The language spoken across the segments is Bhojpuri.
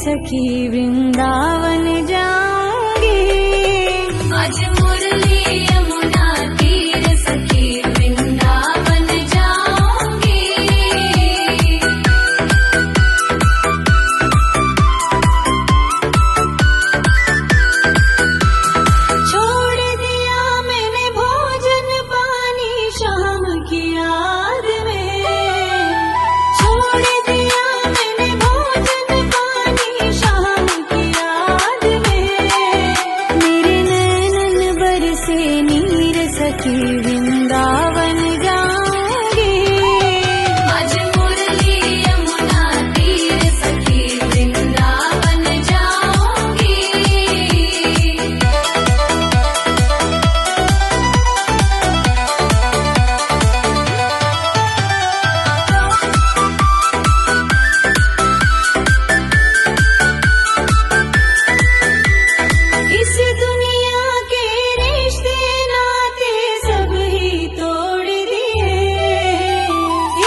सखी वृंदावन जाऊंगी। आज मुरली यमुना तीर सखी वृंदावन जाऊंगी। छोड़ दिया मैंने भोजन पानी शाम की याद में। छोड़ दिया मैंने भोजन पानी शाम की याद में। मेरे नैनन बरसे नीर सखी वृंदावन जाऊंगी। आज मुरली यमुना तीर सखी वृंदावन जाऊंगी। इस दुनिया के रिश्ते नाते सब ही तोड़ दिए।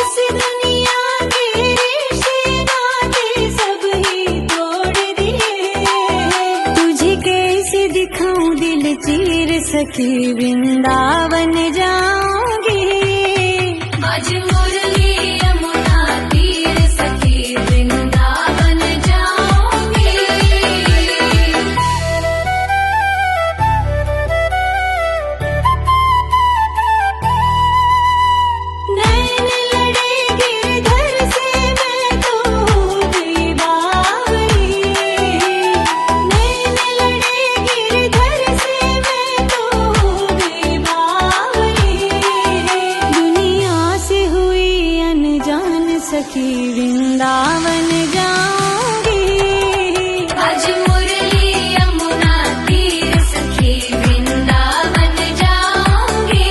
इस दुनिया के रिश्ते नाते सब ही तोड़ दिए। तुझे कैसे दिखाऊं दिल चीर सखी वृंदावन जाऊंगी। आज मुरली यमुना तीर सखी वृंदावन जाऊंगी। नैन लड़े गिरधर से मैं तो हो गई बावली। नैन लड़े गिरधर से मैं तो हो गई बावली। दुनिया से हुई अनजान सखी वृंदावन जाऊंगी। आज मुरली यमुना तीर सखी वृंदावन जाऊंगी।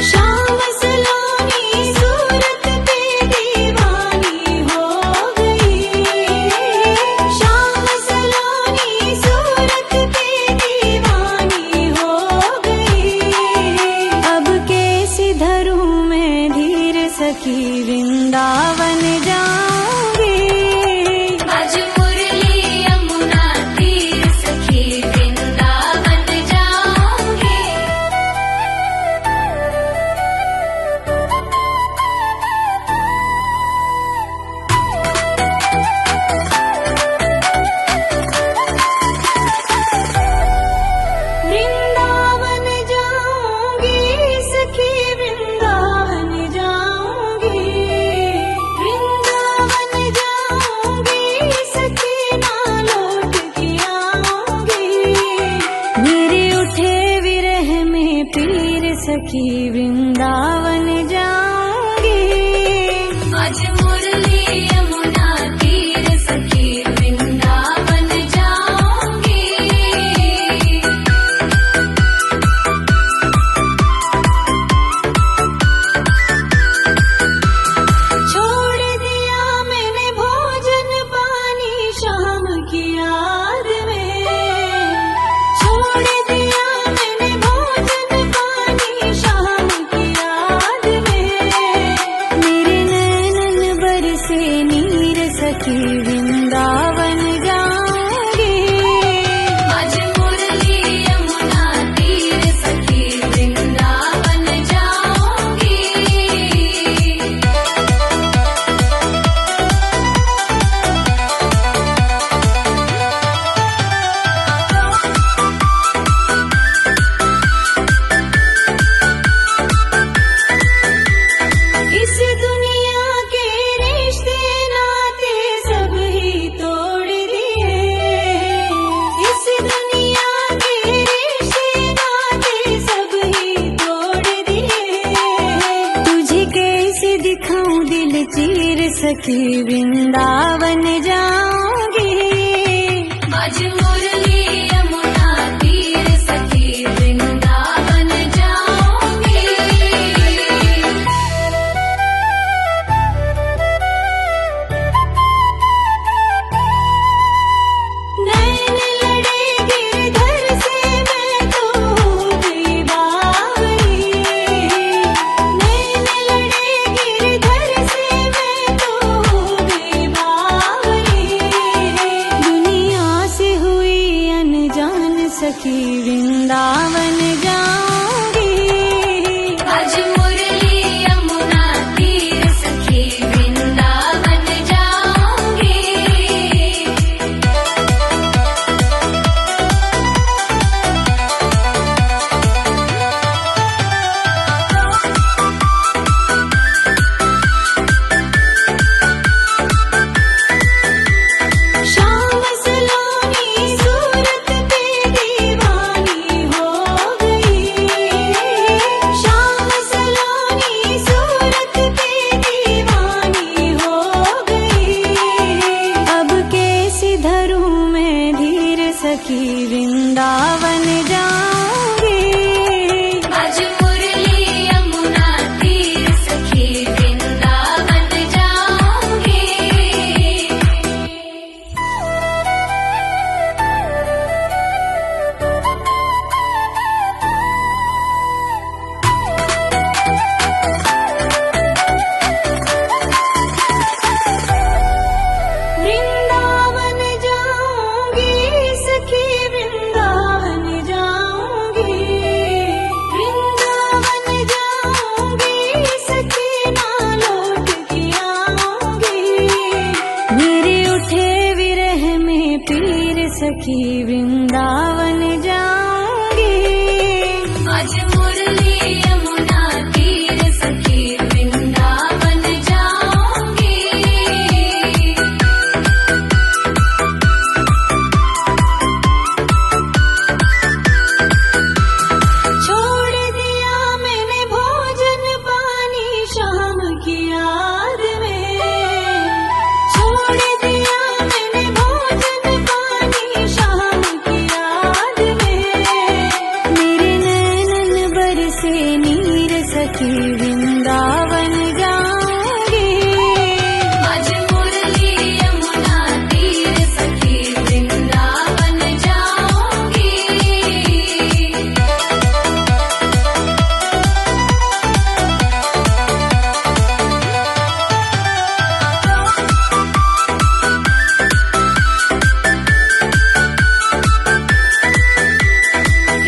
शाम सलोनी सूरत पे दीवानी हो गई। शाम सलोनी सूरत पे दीवानी हो गई। अब कैसे धरूं मैं धीर सखी वृंदावन जाऊंगी। आज मुरली यमुना तीर सखी वृंदावन जाऊंगी। वृंदावन जाऊंगी सखी वृंदावन जाऊंगी। वृंदावन जाऊंगी सखी ना लौट के आऊंगी। मेरे उठे विरह में पीर सखी वृंदावन जाऊंगी। आज मुरली यमुना तीर सखी वृंदावन जाऊंगी। छोड़ दिया मैंने भोजन पानी शाम की याद में। छोड़ दिया मैंने भोजन पानी शाम की याद में। मेरे नैनन बरसे नीर सखी वृंदावन जाऊंगी। आज मुरली यमुना तीर सखी वृंदावन जाऊंगी। इस दुनिया के रिश्ते नाते सब ही तोड़ दिए। इस दुनिया के रिश्ते नाते सब ही तोड़ दिए। तुझे कैसे दिखाऊं दिल चीर सखी वृंदावन जाऊंगी। आज मुरली यमुना तीर सखी वृंदावन जाऊंगी। सखी वृंदावन जाऊंगी। आज मुरली यमुना तीर सखी वृंदावन जाऊंगी। वृंदावन जाऊंगी सखी वृंदावन जाऊंगी। वृंदावन जाऊंगी सखी ना लौट के आऊंगी। मेरे उठे विरह में पीर सखी वृंदावन जाऊंगी। आज मुरली यमुना तीर सखी वृंदावन जाऊंगी। छोड़ दिया मैंने भोजन पानी शाम की याद में। छोड़ दिया मैंने भोजन पानी शाम की याद में। मेरे नैनन बरसे नीर सखी वृंदावन जाऊंगी। आज मुरली यमुना तीर सखी वृंदावन जाऊंगी।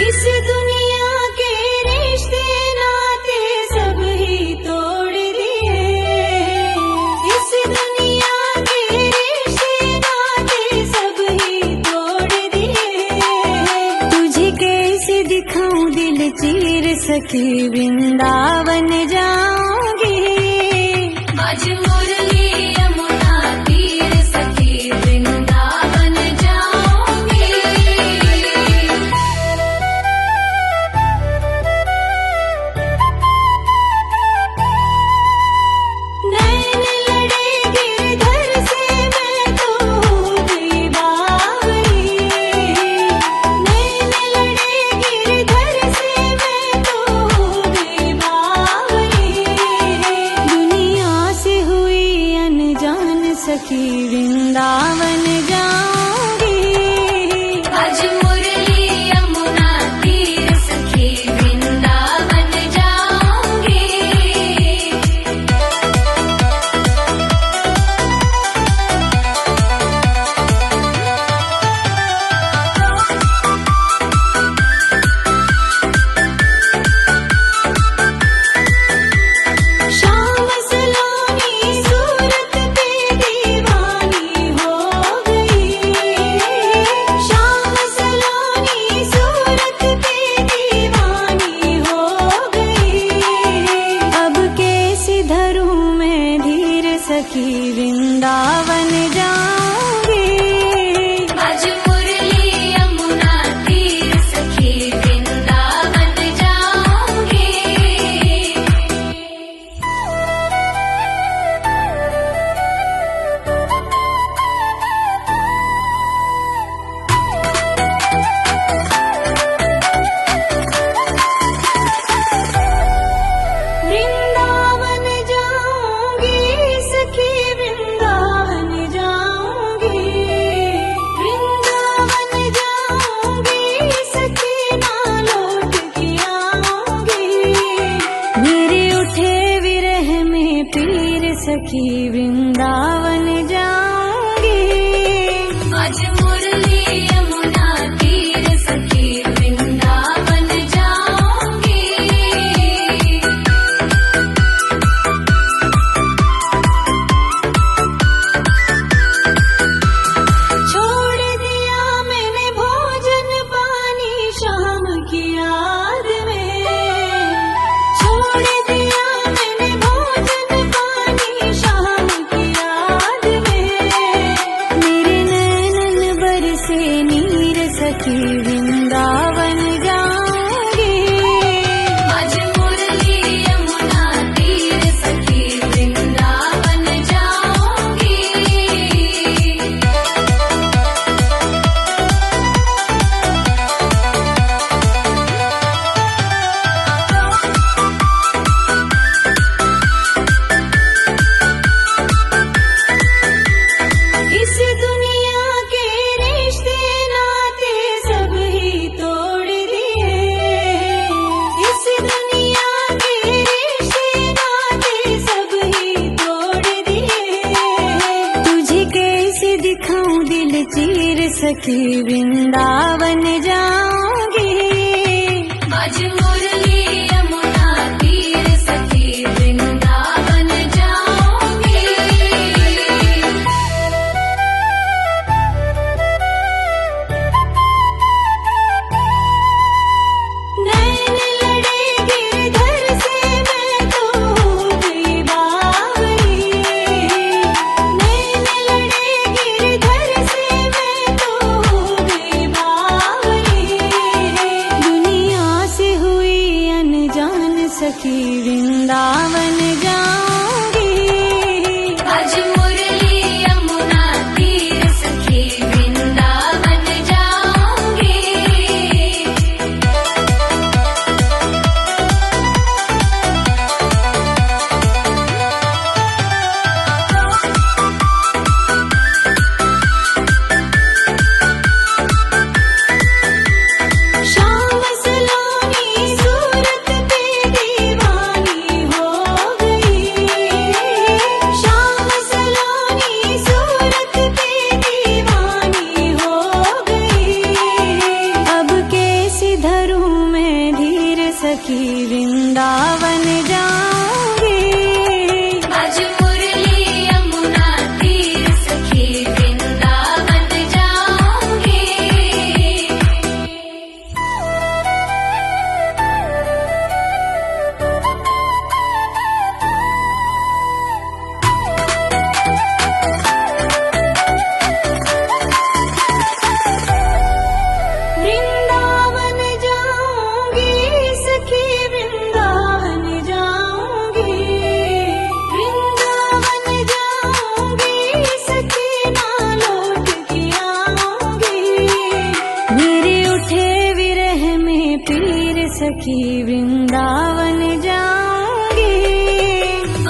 इस दुनिया के रिश्ते नाते सब ही तोड़ दिए। इस दुनिया के रिश्ते नाते सब ही तोड़ दिए। तुझे कैसे दिखाऊं दिल चीर सखी वृंदावन जाऊंगी। आज मुरली यमुना तीर सखी वृंदावन जाऊंगी। नैन लड़े गिरधर से मैं तो हो गई बावली। नैन लड़े गिरधर से मैं तो हो गई बावली। दुनिया से हुई अनजान सखी वृंदावन जाऊंगी। आज मुरली यमुना तीर सखी वृंदावन जाऊंगी। शाम सलोनी सूरत पे दीवानी हो गई। शाम सलोनी सूरत पे दीवानी हो गई। अब कैसे धरूं मैं धीर सखी वृंदावन जाऊंगी। आज मुरली यमुना तीर सखी वृंदावन जाऊंगी। वृंदावन जाऊंगी सखी वृंदावन जाऊंगी। चीर सखी वृंदावन जाऊंगी। आज मुरली यमुना तीर सखी वृंदावन जाऊंगी। नैन लड़े गिरधर से मैं तो हो गई बावली। नैन लड़े गिरधर से मैं तो हो गई बावली। दुनिया से हुई अनजान सखी वृंदावन जाऊंगी। आज मुरली यमुना तीर सखी वृंदावन जाऊंगी। शाम सलोनी सूरत पे दीवानी हो गई। शाम सलोनी सूरत पे दीवानी हो गई। अब कैसे धरूं मैं धीर सखी वृंदावन जाऊंगी। आज मुरली यमुना तीर सखी वृंदावन जाऊंगी। वृंदावन जाऊंगी सखी वृंदावन जाऊंगी। वृंदावन जाऊंगी सखी ना लौट के आऊंगी। मेरे उठे विरह में पीर सखी वृंदावन जाऊंगी।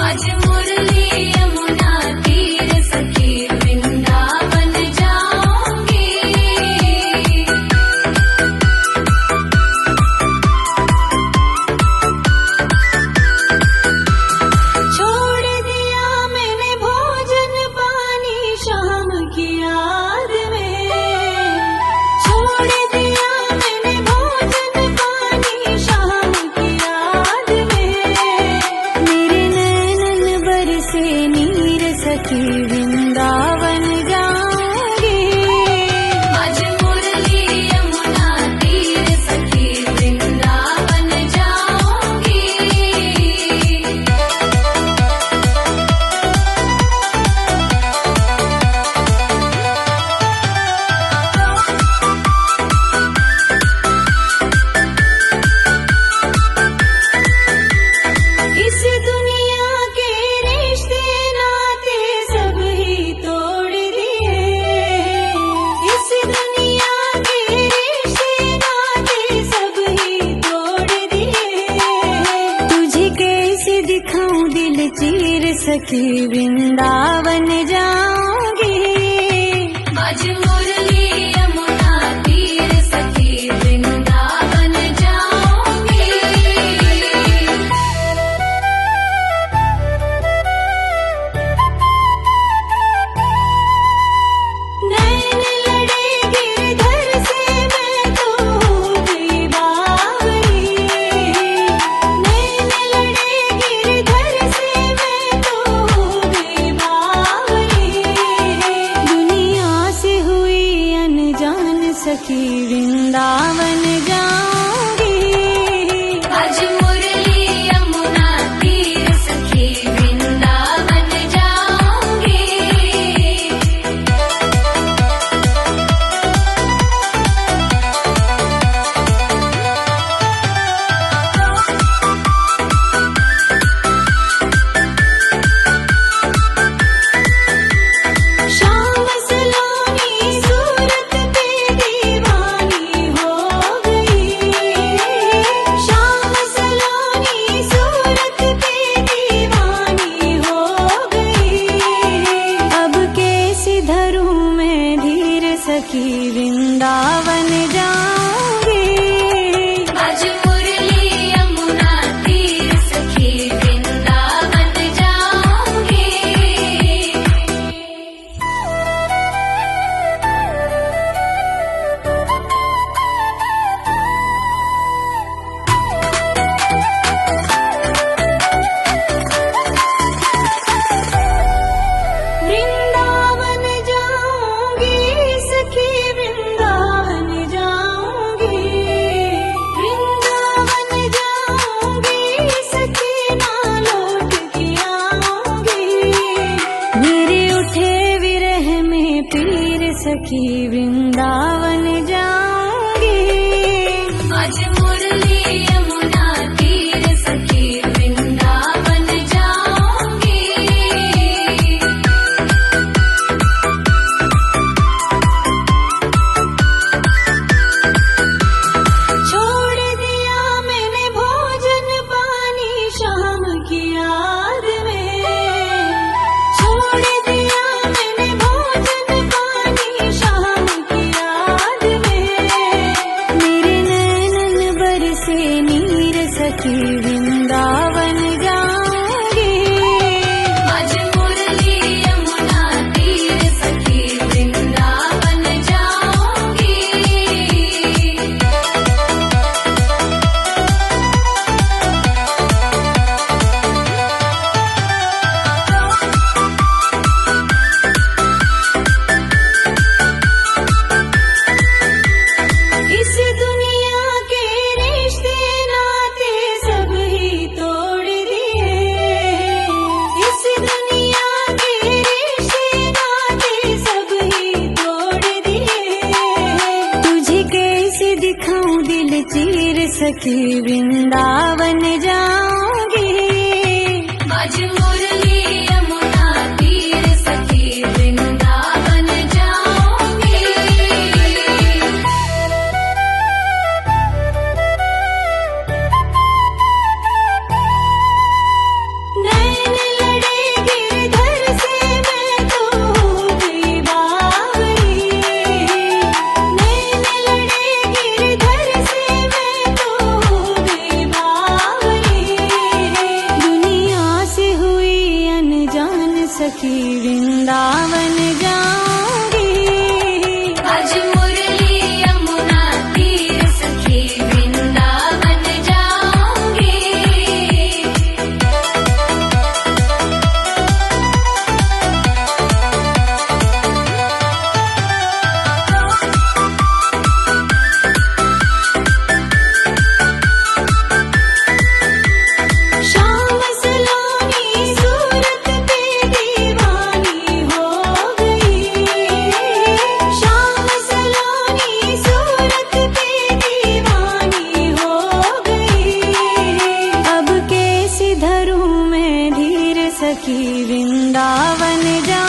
आज मुरली यमुना तीर सखी वृंदावन जाऊंगी। छोड़ दिया मैंने भोजन पानी शाम की याद में। छोड़ दिया मैंने भोजन पानी शाम की याद में। मेरे नैनन बरसे नीर सखी वृंदावन जाऊंगी। आज मुरली यमुना तीर सखी वृंदावन जाऊंगी। इस दुनिया के रिश्ते नाते सब ही तोड़ दिए। इस दुनिया के रिश्ते नाते सब ही तोड़ दिए। तुझे कैसे दिखाऊं दिल चीर सखी वृंदावन जाऊंगी। आज मुरली यमुना तीर सखी वृंदावन जाऊंगी। नैन लड़े गिरधर से मैं तो हो गई बावली। नैन लड़े गिरधर से मैं तो हो गई बावली। दुनिया से हुई अनजान सखी वृंदावन जाऊंगी। आज मुरली यमुना तीर सखी वृंदावन जाऊंगी। शाम सलोनी सूरत पे दीवानी हो गई। शाम सलोनी सूरत पे दीवानी हो गई। अब कैसे धरूं मैं धीर सखी वृंदावन जाऊंगी। आज मुरली यमुना तीर सखी वृंदावन जाऊंगी। सखी वृंदावन जाऊंगी। आज मुरली यमुना तीर सखी वृंदावन जाऊंगी। छोड़ दिया मैंने भोजन पानी शाम की याद में, छोड़ दिया मैंने भोजन पानी शाम की याद में। मेरे नैनन बरसे नीर सखी वृंदावन जाऊंगी। आज मुरली यमुना तीर सखी वृंदावन जाऊंगी। इस दुनिया के रिश्ते नाते सब ही तोड़ दिए, इस दुनिया के रिश्ते नाते सब ही तोड़ दिए। तुझे कैसे दिखाऊं दिल चीर सखी वृंदावन जाऊंगी। आज मुरली यमुना तीर सखी वृंदावन जाऊंगी। नैन लड़े गिरधर से मैं तो हो गई बावरी, नैन लड़े गिरधर से मैं तो हो गई बावरी। दुनिया से हुई अनजान सखी वृंदावन जाऊंगी। आज मुरली यमुना तीर सखी वृंदावन जाऊंगी। शाम सलोनी सूरत पे दीवानी हो गई, शाम सलोनी सूरत पे दीवानी हो गई। अब कैसे धरूं मैं धीर सखी वृंदावन जा